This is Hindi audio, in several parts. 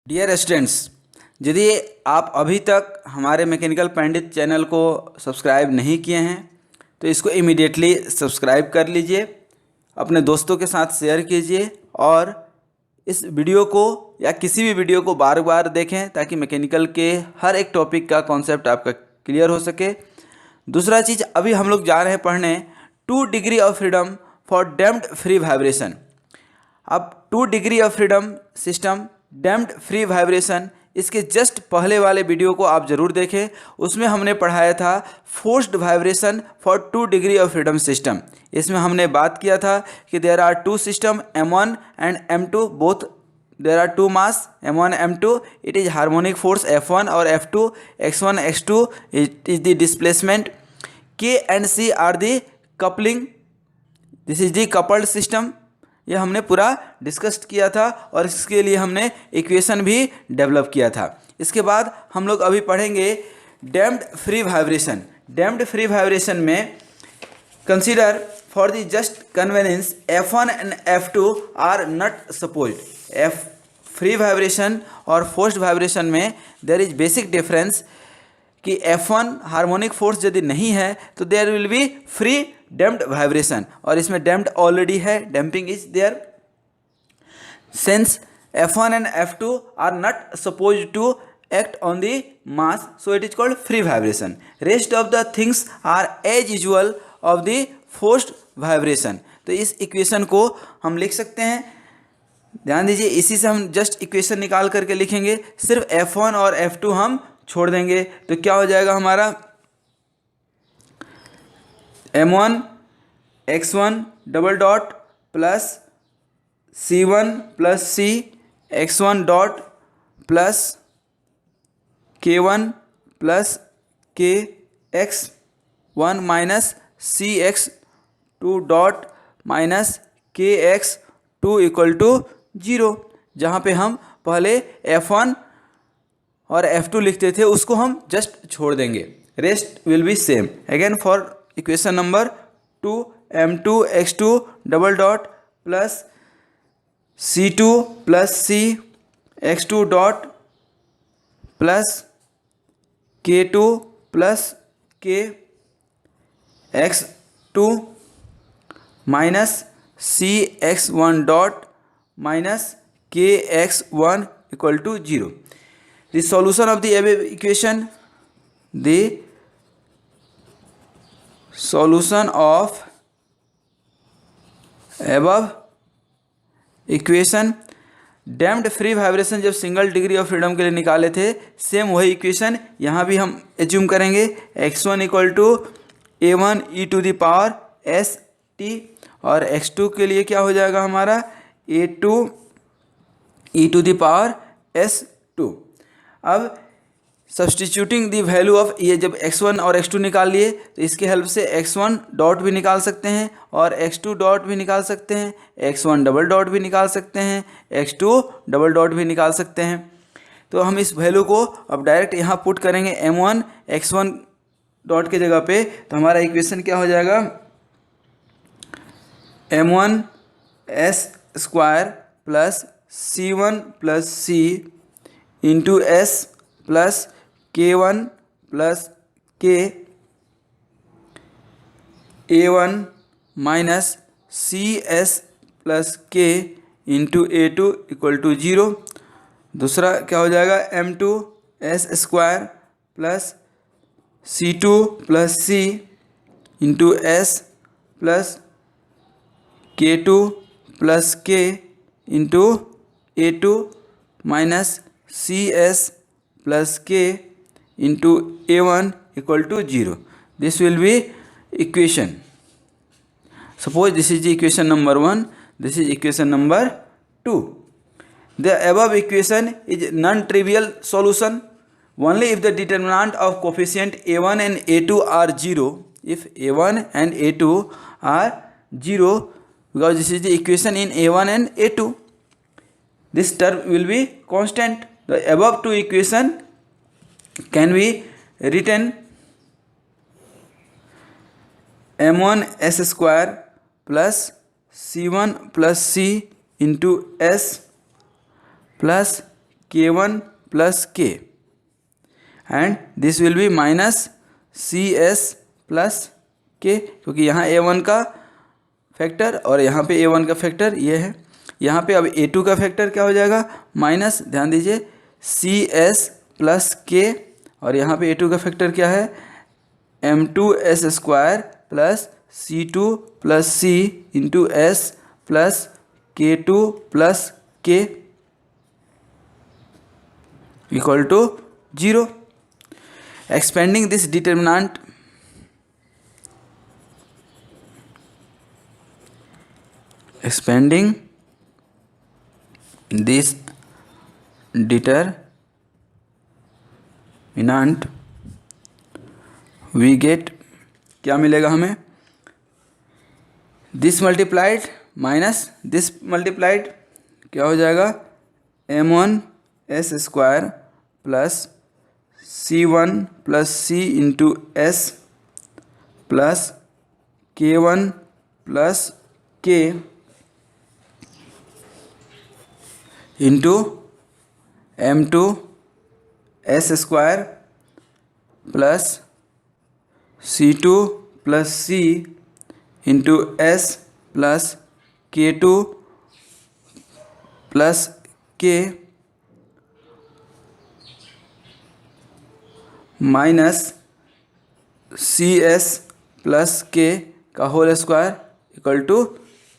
डियर स्टूडेंट्स, यदि आप अभी तक हमारे मैकेनिकल पंडित चैनल को सब्सक्राइब नहीं किए हैं तो इसको इमीडिएटली सब्सक्राइब कर लीजिए, अपने दोस्तों के साथ शेयर कीजिए और इस वीडियो को या किसी भी वीडियो को बार बार देखें ताकि मैकेनिकल के हर एक टॉपिक का कॉन्सेप्ट आपका क्लियर हो सके। दूसरा चीज़, अभी हम लोग जा रहे हैं पढ़ने 2 degree of freedom for damped free vibration. अब 2 degree of freedom system damped free vibration, इसके जस्ट पहले वाले वीडियो को आप ज़रूर देखें। उसमें हमने पढ़ाया था forced vibration for 2 degree of freedom system. इसमें हमने बात किया था कि there are 2 system M1 and M2, both there are 2 mass M1 M2। It is harmonic force F1 और F2, X1 X2 it is the displacement. K and C are the coupling, this is the coupled system. ये हमने पूरा डिस्कस किया था और इसके लिए हमने इक्वेशन भी डेवलप किया था। इसके बाद हम लोग अभी पढ़ेंगे damped free vibration. Damped free vibration में consider for the just convenience F1 and F2 are not supposed. Free vibration और फोर्स्ड वाइब्रेशन में देयर इज बेसिक डिफरेंस कि F1 हार्मोनिक फोर्स यदि नहीं है तो there will be free damped vibration, और इसमें डैम्प्ड ऑलरेडी है, damping is there. Since F1 and F2 are not supposed to act on the mass, so it is called free vibration. Rest of the things are as usual of the forced vibration. तो इस इक्वेशन को हम लिख सकते हैं, ध्यान दीजिए, इसी से हम जस्ट इक्वेशन निकाल करके लिखेंगे। सिर्फ F1 और F2 हम छोड़ देंगे तो क्या हो जाएगा हमारा M1 X1 double dot plus C1 plus C X1 dot plus K1 plus K X1 minus C X2 dot minus K X2 equal to 0। जहाँ पे हम पहले F1 और F2 लिखते थे उसको हम जस्ट छोड़ देंगे, rest will be same. Again for equation number 2, M2 X2 double dot plus C2 plus C X2 dot plus K2 plus K X2 minus C X1 dot minus K X1 equal to 0। The solution of the above equation, the solution of above equation, damped free vibration जब सिंगल डिग्री ऑफ फ्रीडम के लिए निकाले थे, सेम वही इक्वेशन यहाँ भी हम एज्यूम करेंगे। X1 equal to A1 e to the power ST और X2 के लिए क्या हो जाएगा हमारा A2 e to the power S2। अब सब्सटीट्यूटिंग दी वैल्यू ऑफ, ये जब X1 और X2 निकाल लिए तो इसके हेल्प से X1 डॉट भी निकाल सकते हैं और X2 डॉट भी निकाल सकते हैं, X1 डबल डॉट भी निकाल सकते हैं, X2 डबल डॉट भी निकाल सकते हैं। तो हम इस वैल्यू को अब डायरेक्ट यहाँ पुट करेंगे M1 X1 डॉट के जगह पे, तो हमारा इक्वेशन क्या हो जाएगा M1 S square plus C1 plus C into S plus K1 plus K A1 minus CS plus K into A2 equal to 0। दूसरा क्या हो जाएगा M2 S square plus C2 plus C into S plus K2 plus K into A2 minus CS plus K into A1 equal to 0। This will be equation. Suppose this is equation number 1, this is equation number 2। The above equation is non trivial solution only if the determinant of coefficient A1 and A2 are 0. If A1 and A2 are 0, because this is the equation in A1 and A2, this term will be constant. The above two equation can be written M1 S square plus C1 plus C into S plus k1 plus k, and this will be minus cs plus k, क्योंकि यहाँ a1 का फैक्टर और यहाँ पे a1 का फैक्टर ये है। यहाँ पे अब a2 का फैक्टर क्या हो जाएगा, माइनस, ध्यान दीजिए, cs प्लस k, और यहाँ पे a2 का फैक्टर क्या है, m2s² plus c2 plus c into s plus k2 plus k equal to 0। Expanding this determinant, expanding this determinant we get, क्या मिलेगा हमें, this multiplied minus this multiplied, क्या हो जाएगा, m1s² plus c1 plus c into s plus k1 plus k into m2s² plus c2 plus c into s plus k2 plus k minus cs plus k का whole square equal to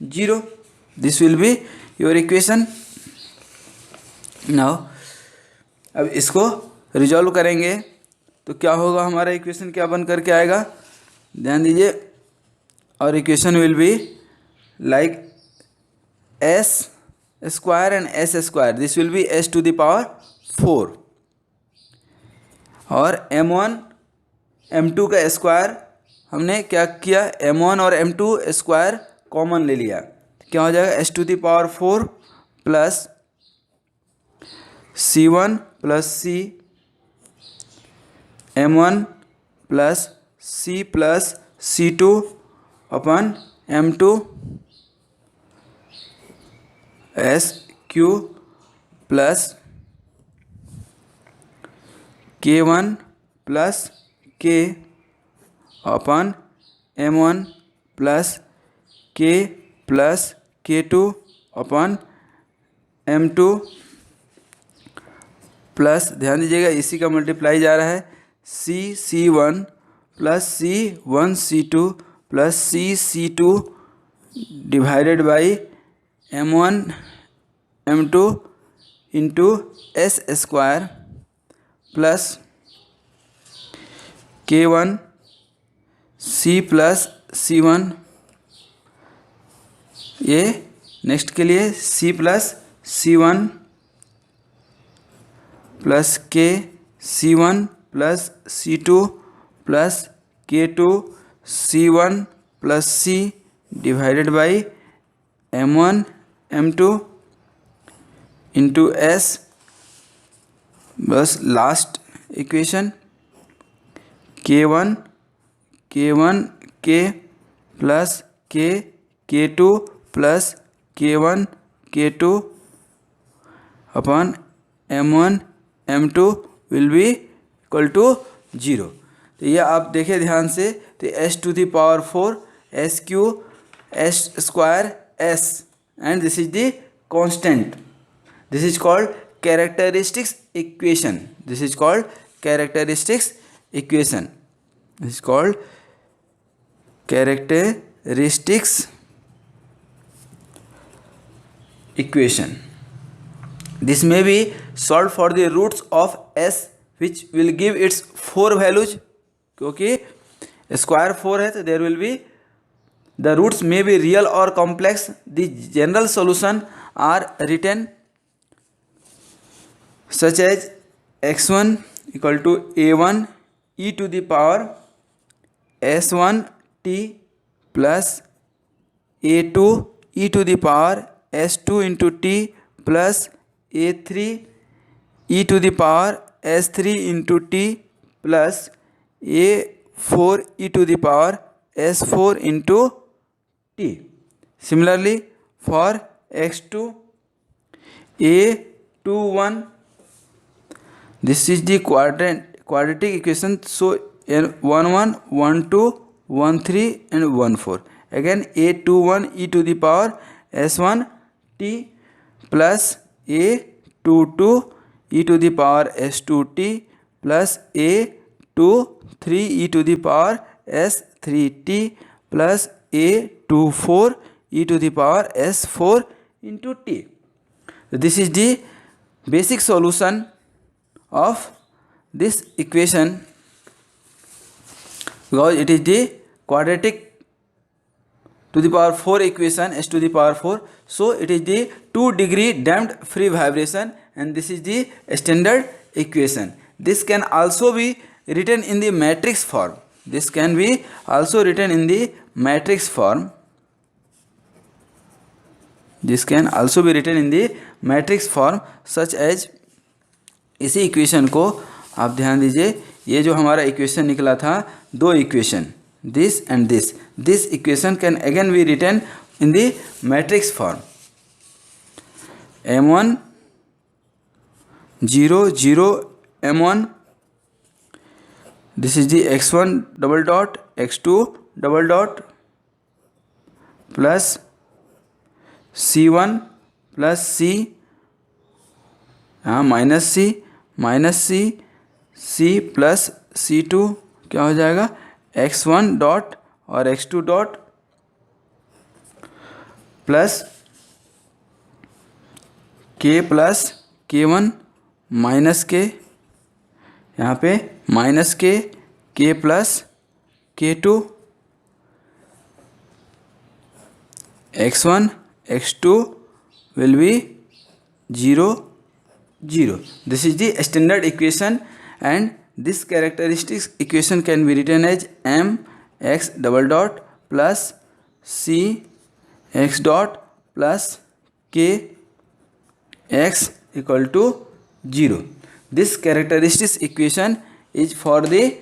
0। This will be your equation. Now अब इसको रिजॉल्व करेंगे तो क्या होगा, हमारा इक्वेशन क्या बन करके आएगा, ध्यान दीजिए, और equation will be like s² and s², this will be s to the power 4, और m1 m2 का स्क्वायर हमने क्या किया, m1 और m2 स्क्वायर कॉमन ले लिया, क्या हो जाएगा, s to the power 4 plus c1 plus c m1 plus c plus c2 upon m2 s³ plus k1 plus k upon m1 plus k plus k2 upon m2 plus, ध्यान दीजिएगा इसी का मल्टीप्लाई जा रहा है, c1 plus c1 c2 plus c2 divided by m1 m2 into s² plus k1 c plus c1, ये नेक्स्ट के लिए c plus c1 plus k c1 plus c2 plus k2 c1 plus c divided by m1 m2 into s, बस last equation k1 k plus k2 plus k1 k2 upon m1 m2 will be equal to 0। तो ये आप देखें ध्यान से, तो s to the power 4 s³ s² s, and this is the constant, this is called characteristics equation, this is called characteristics equation, this is called characteristics equation. This may be solved for the roots of s which will give its 4 values, क्योंकि स्क्वायर 4 है तो there will be the roots may be real or complex. The general solution are written such as x1 equal to a1 e to the power s1 t plus a2 e to the power s2 into t plus a3 e to the power s3 into t plus a4 e to the power s4 into t. Similarly for x2 a21 This is the quadratic equation. So 1 1 1 2 1 3 and 1 4. Again a21 e to the power s1 t plus a22 e to the power s2 t plus a23 e to the power s3 t plus a24 e to the power s4 into t. So this is the basic solution of this equation, because it is the quadratic to the power 4 equation, s to the power 4. So it is the 2-degree damped free vibration, and this is the standard equation. This can also be written in the matrix form. This can be also written in the matrix form. This can also be written in the matrix form such as, इसी इक्वेशन को आप ध्यान दीजिए, ये जो हमारा इक्वेशन निकला था, दो equation, this and this equation can again be written in the matrix form. m1 0 0 m1, this is the x1 double dot x2 double dot plus c1 plus c minus c plus c2 क्या हो जाएगा, x1 डॉट और x2 dot plus k plus k1 minus k, यहाँ पे minus k plus k2, x1 x2 will be 0 0. This is the standard equation, and this characteristic equation can be written as m x double dot plus c x dot plus k x equal to 0. This characteristic equation is for the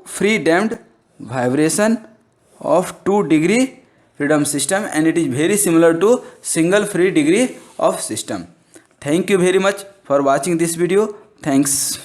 free damped vibration of 2-degree freedom system, and it is very similar to single free degree of system. Thank you very much for watching this video. Thanks.